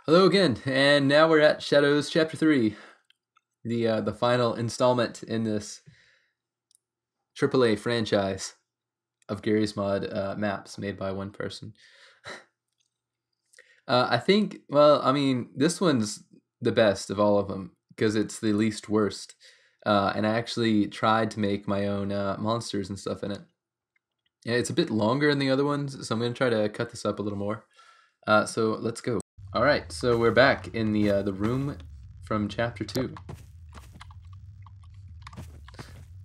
Hello again, and now we're at Shadows Chapter 3, the final installment in this AAA franchise of Gary's Mod maps made by one person. I think, well, I mean, this one's the best of all of them because it's the least worst, and I actually tried to make my own monsters and stuff in it. Yeah, it's a bit longer than the other ones, so I'm going to try to cut this up a little more. So let's go. All right, so we're back in the room from Chapter 2.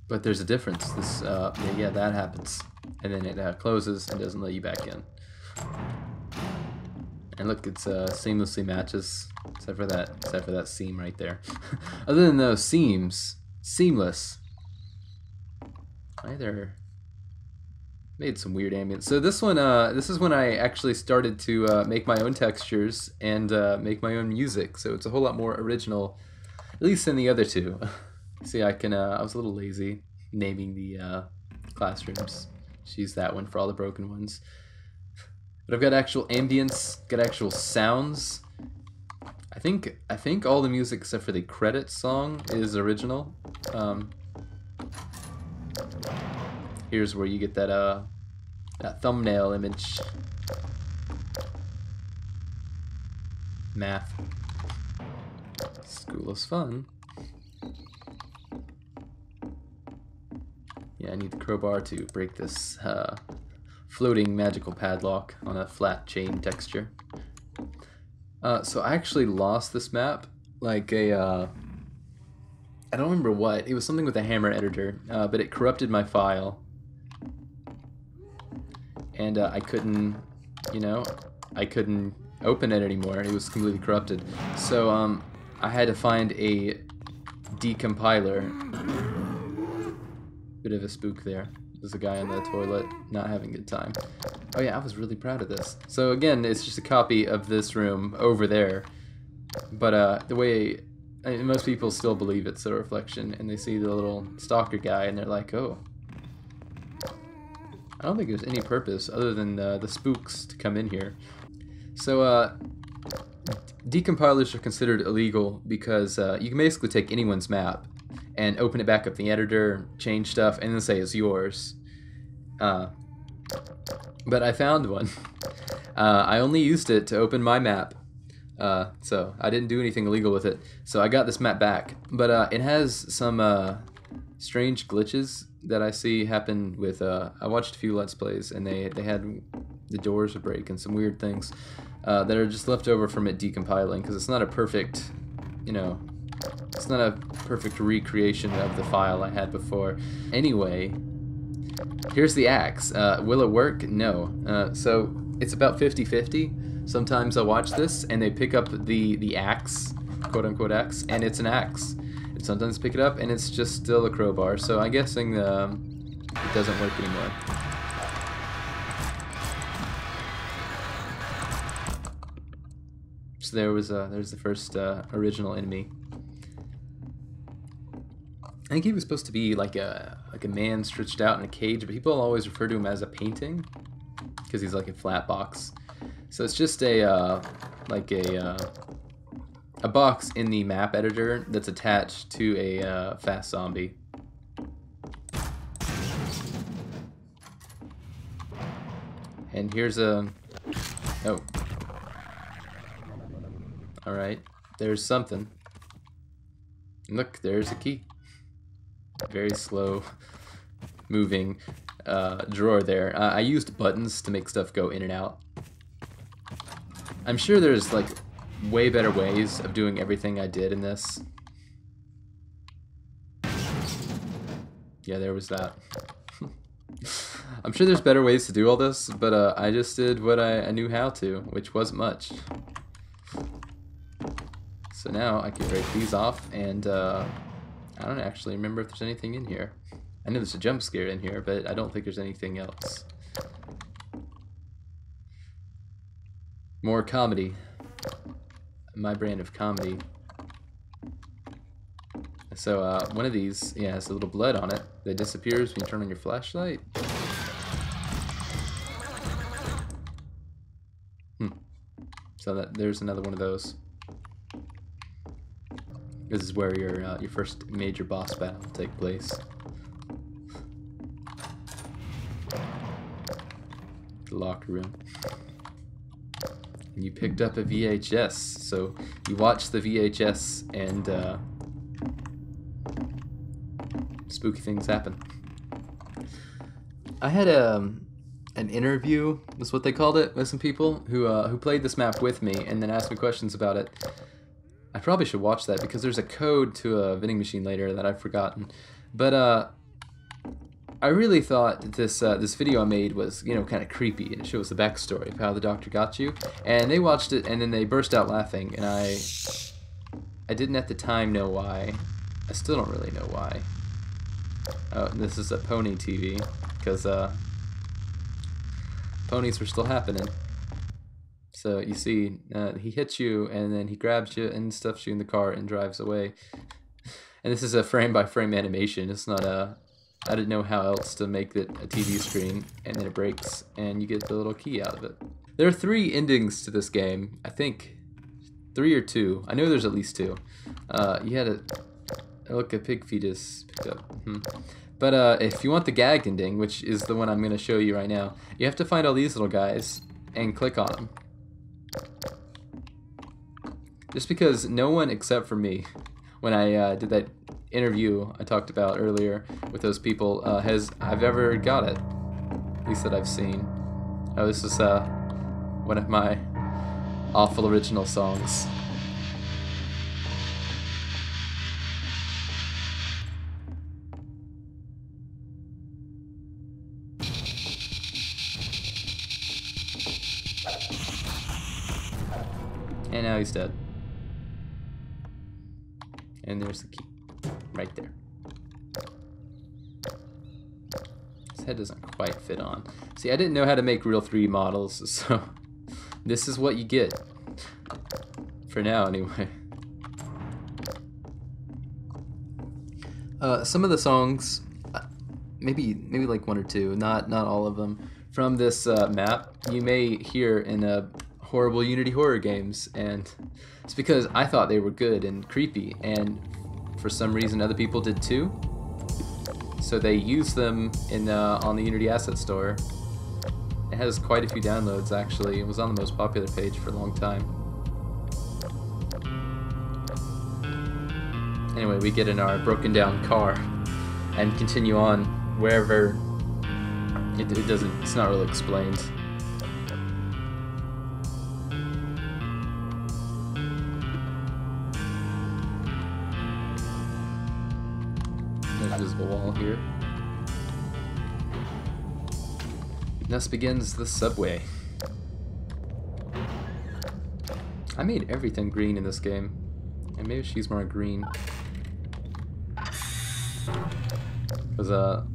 But there's a difference. This, yeah, that happens, and then it closes and doesn't let you back in. And look, it's seamlessly matches, except for that seam right there. Other than those seams, seamless. Either made some weird ambience. So this one, this is when I actually started to make my own textures and make my own music. So it's a whole lot more original, at least than the other two. See, I was a little lazy naming the classrooms. Just use that one for all the broken ones. But I've got actual ambience, got actual sounds. I think all the music except for the credits song is original. Here's where you get that that thumbnail image. Math. School is fun. Yeah, I need the crowbar to break this floating magical padlock on a flat chain texture. So I actually lost this map, like I don't remember what. It was something with a hammer editor, but it corrupted my file. And I couldn't, I couldn't open it anymore. It was completely corrupted. So I had to find a decompiler. Bit of a spook there. There's a guy on the toilet not having a good time. Oh yeah, I was really proud of this. So again, it's just a copy of this room over there. But the way most people still believe it's a reflection, and they see the little stalker guy, and they're like, "Oh, I don't think there's any purpose other than the spooks to come in here." So decompilers are considered illegal because you can basically take anyone's map and open it back up in the editor, change stuff, and then say it's yours. But I found one. I only used it to open my map, so I didn't do anything illegal with it. So I got this map back, but it has some strange glitches that I see happen with. I watched a few Let's Plays, and they had the doors would break and some weird things that are just left over from it decompiling, because it's not a perfect, it's not a perfect recreation of the file I had before. Anyway, here's the axe. Will it work? No. So it's about 50-50. Sometimes I'll watch this and they pick up the axe, quote-unquote axe, and it's an axe. And sometimes pick it up and it's just still a crowbar. So I'm guessing it doesn't work anymore. So there's the first original enemy. I think he was supposed to be like a man stretched out in a cage, but people always refer to him as a painting because he's like a flat box. So it's just a box in the map editor that's attached to a fast zombie. And here's a oh. All right, there's something. Look, there's a key. Very slow moving drawer there. I used buttons to make stuff go in and out. I'm sure there's like way better ways of doing everything I did in this. Yeah, there was that. I'm sure there's better ways to do all this, but I just did what I knew how to, which wasn't much. So now I can break these off, and I don't actually remember if there's anything in here. I know there's a jump scare in here, but I don't think there's anything else. More comedy. My brand of comedy. So one of these, yeah, has a little blood on it that disappears when you turn on your flashlight. So that there's another one of those. This is where your first major boss battle will take place. The locker room. And you picked up a VHS, so you watched the VHS and spooky things happen. I had an interview, was what they called it, with some people who played this map with me and then asked me questions about it. I probably should watch that because there's a code to a vending machine later that I've forgotten. But I really thought this video I made was, you know, kind of creepy, and it shows the backstory of how the doctor got you. And they watched it and then they burst out laughing, and I didn't at the time know why. I still don't really know why. Oh, this is a pony TV because ponies were still happening. So you see, he hits you and then he grabs you and stuffs you in the car and drives away. And this is a frame-by-frame animation. It's not a... I didn't know how else to make it a TV screen, and then it breaks and you get the little key out of it. There are 3 endings to this game. I think 3 or 2. I know there's at least 2. You had a... Look, a pig fetus picked up. But if you want the gagged ending, which is the one I'm going to show you right now, you have to find all these little guys and click on them. Just because no one except for me, when I did that interview I talked about earlier with those people, I've ever got it. At least that I've seen. Oh, this is one of my awful original songs. And now he's dead. And there's the key. Right there. His head doesn't quite fit on. See, I didn't know how to make real 3D models, so this is what you get. For now, anyway. Some of the songs, maybe like 1 or 2, not all of them, from this map, you may hear in horrible Unity horror games, and it's because I thought they were good and creepy, and for some reason other people did too. So they used them in on the Unity Asset Store. It has quite a few downloads actually. It was on the most popular page for a long time. Anyway, we get in our broken down car and continue on wherever it's not really explained. Invisible wall here. Thus begins the subway. I made everything green in this game, and maybe she's more green. Because the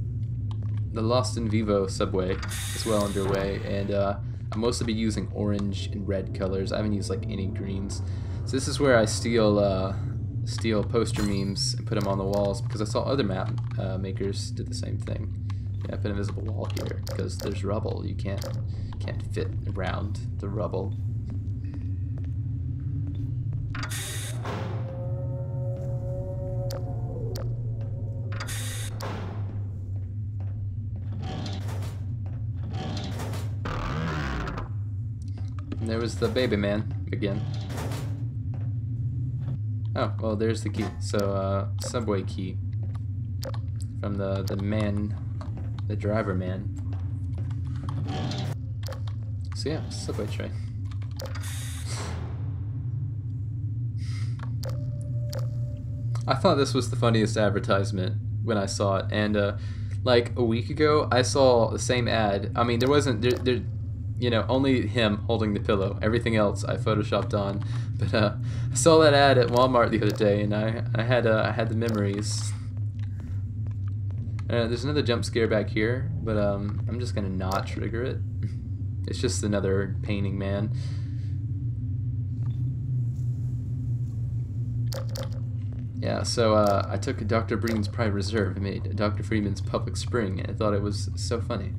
Lost in Vivo subway is well underway, and I'll mostly be using orange and red colors. I haven't used like any greens. So this is where I steal poster memes and put them on the walls, because I saw other map makers did the same thing. Yeah, I put an invisible wall here because there's rubble. You can't fit around the rubble. And there was the baby man again. Oh, well, there's the key. So, subway key from the man, the driver man. So yeah, subway train. I thought this was the funniest advertisement when I saw it, and like a week ago, I saw the same ad. I mean, there wasn't you know, only him holding the pillow. Everything else I photoshopped on. But I saw that ad at Walmart the other day, and I had the memories. There's another jump scare back here, but I'm just gonna not trigger it. It's just another painting man. Yeah, so I took Dr. Breen's Private Reserve and made Dr. Freeman's Public Spring, and I thought it was so funny.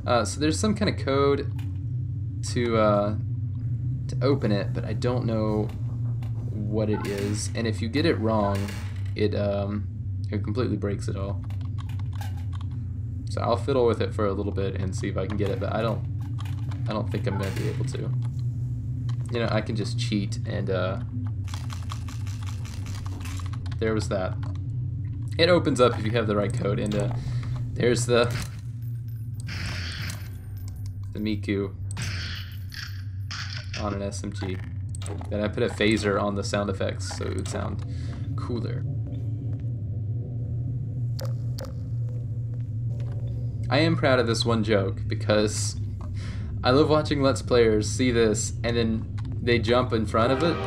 So there's some kind of code to open it, but I don't know what it is. And if you get it wrong, it completely breaks it all. So I'll fiddle with it for a little bit and see if I can get it, but I don't think I'm gonna be able to. You know, I can just cheat, and there was that. It opens up if you have the right code, and there's the Miku on an SMG. Then I put a phaser on the sound effects so it would sound cooler. I am proud of this one joke because I love watching Let's Players see this and then they jump in front of it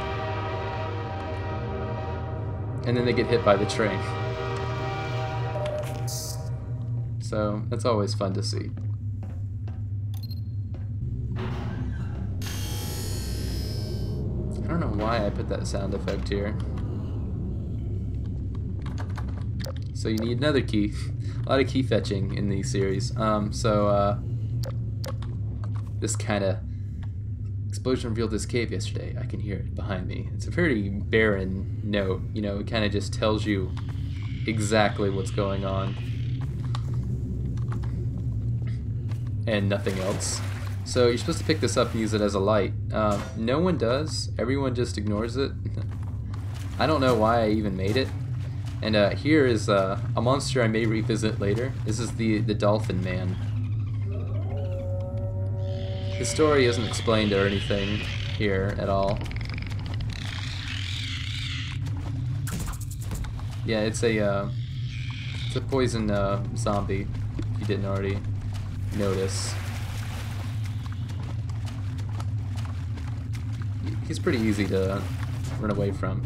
and then they get hit by the train. So that's always fun to see. I don't know why I put that sound effect here. So you need another key. A lot of key fetching in these series. This kind of explosion revealed this cave yesterday. I can hear it behind me. It's a pretty barren note. You know, it kind of just tells you exactly what's going on and nothing else. So you're supposed to pick this up and use it as a light. No one does. Everyone just ignores it. I don't know why I even made it. And here is a monster I may revisit later. This is the Dolphin Man. His story isn't explained or anything here at all. Yeah, it's a poison zombie, if you didn't already notice. He's pretty easy to run away from.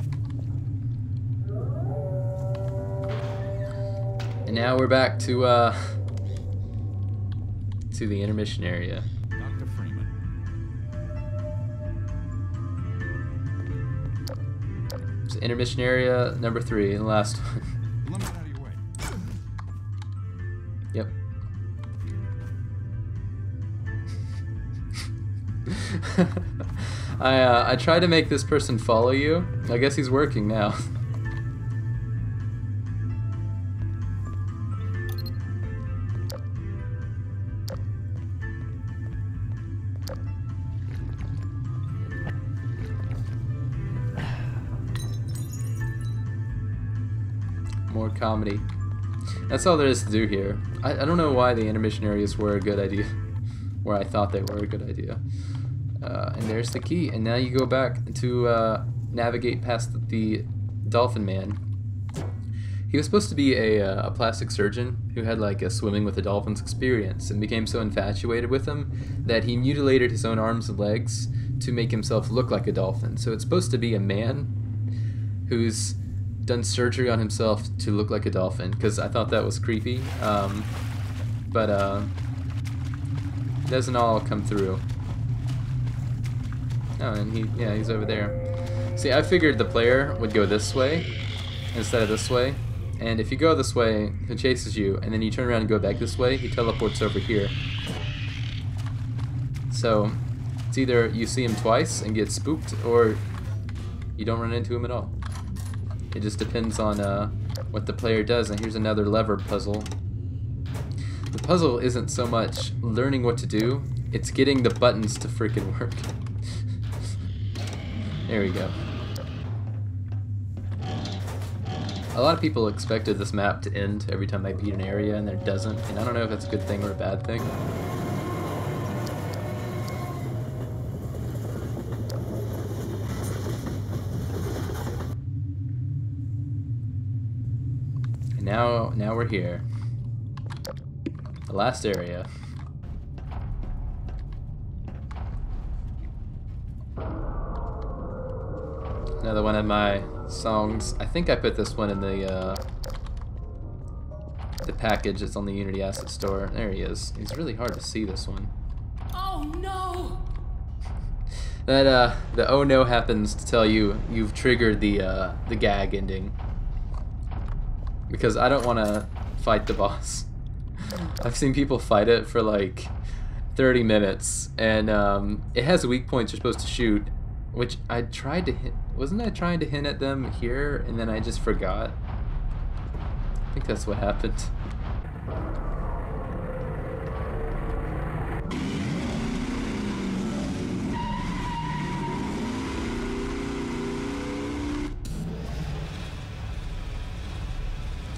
And now we're back to the intermission area. Dr. Freeman. So intermission area number 3, the last one. Let me get out of your way. Yep. I tried to make this person follow you. I guess he's working now. More comedy. That's all there is to do here. I don't know why the intermission areas were a good idea. Where I thought they were a good idea. And there's the key. And now you go back to navigate past the Dolphin Man. He was supposed to be a plastic surgeon who had like a swimming with the dolphins experience and became so infatuated with him that he mutilated his own arms and legs to make himself look like a dolphin. So it's supposed to be a man who's done surgery on himself to look like a dolphin, because I thought that was creepy, but it doesn't all come through. Oh, and he's over there. See, I figured the player would go this way instead of this way, and if you go this way, he chases you, and then you turn around and go back this way, he teleports over here. So it's either you see him twice and get spooked, or you don't run into him at all. It just depends on what the player does. And here's another lever puzzle. The puzzle isn't so much learning what to do, it's getting the buttons to freaking work. There we go. A lot of people expected this map to end every time I beat an area, and it doesn't. And I don't know if that's a good thing or a bad thing. Now we're here. The last area. Another one of my songs. I think I put this one in the package that's on the Unity Asset Store. There he is. He's really hard to see, this one. Oh no! That the oh no happens to tell you you've triggered the gag ending. Because I don't want to fight the boss. I've seen people fight it for like 30 minutes, and it has weak points you're supposed to shoot, which I tried to hit. Wasn't I trying to hint at them here, and then I just forgot? I think that's what happened.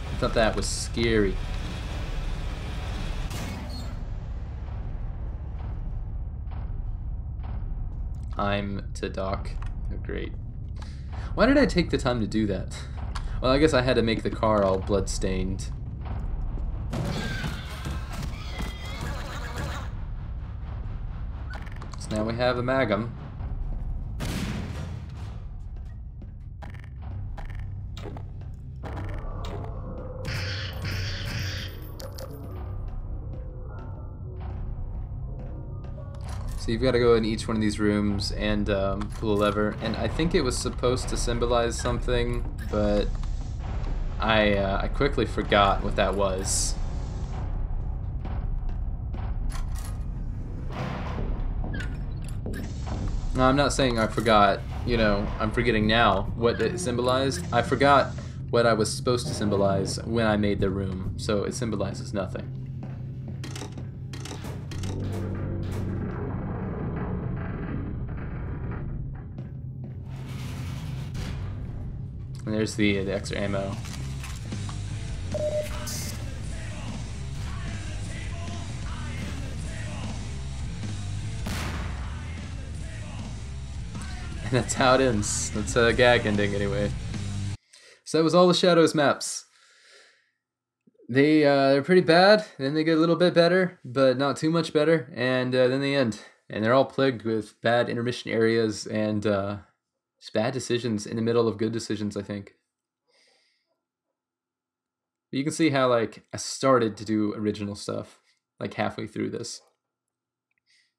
I thought that was scary. I'm to dock. Oh, great. Why did I take the time to do that? Well, I guess I had to make the car all blood-stained. So now we have a Magum. So you've got to go in each one of these rooms and pull a lever, and I think it was supposed to symbolize something, but I quickly forgot what that was. No, I'm not saying I forgot, you know, I'm forgetting now what it symbolized. I forgot what I was supposed to symbolize when I made the room, so it symbolizes nothing. And there's the extra ammo. And that's how it ends. That's a gag ending anyway. So that was all the Shadows maps. They're pretty bad, then they get a little bit better, but not too much better, and then they end. And they're all plagued with bad intermission areas and just bad decisions in the middle of good decisions, I think. But you can see how, like, I started to do original stuff, like, halfway through this.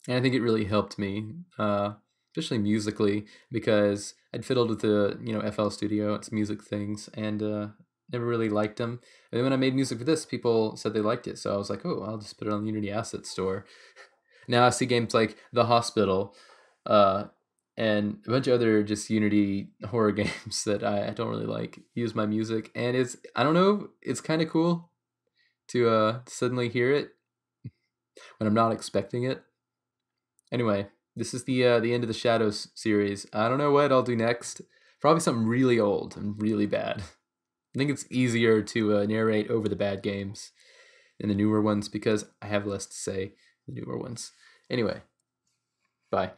And I think it really helped me, especially musically, because I'd fiddled with the, you know, FL Studio, its music things, and never really liked them. And then when I made music for this, people said they liked it, so I was like, oh, I'll just put it on the Unity Asset Store. Now I see games like The Hospital, and a bunch of other just Unity horror games that I don't really like use my music, and I don't know, it's kind of cool to suddenly hear it when I'm not expecting it. Anyway, this is the end of the Shadows series. I don't know what I'll do next. Probably something really old and really bad. I think it's easier to narrate over the bad games than the newer ones because I have less to say in the newer ones. Anyway, bye.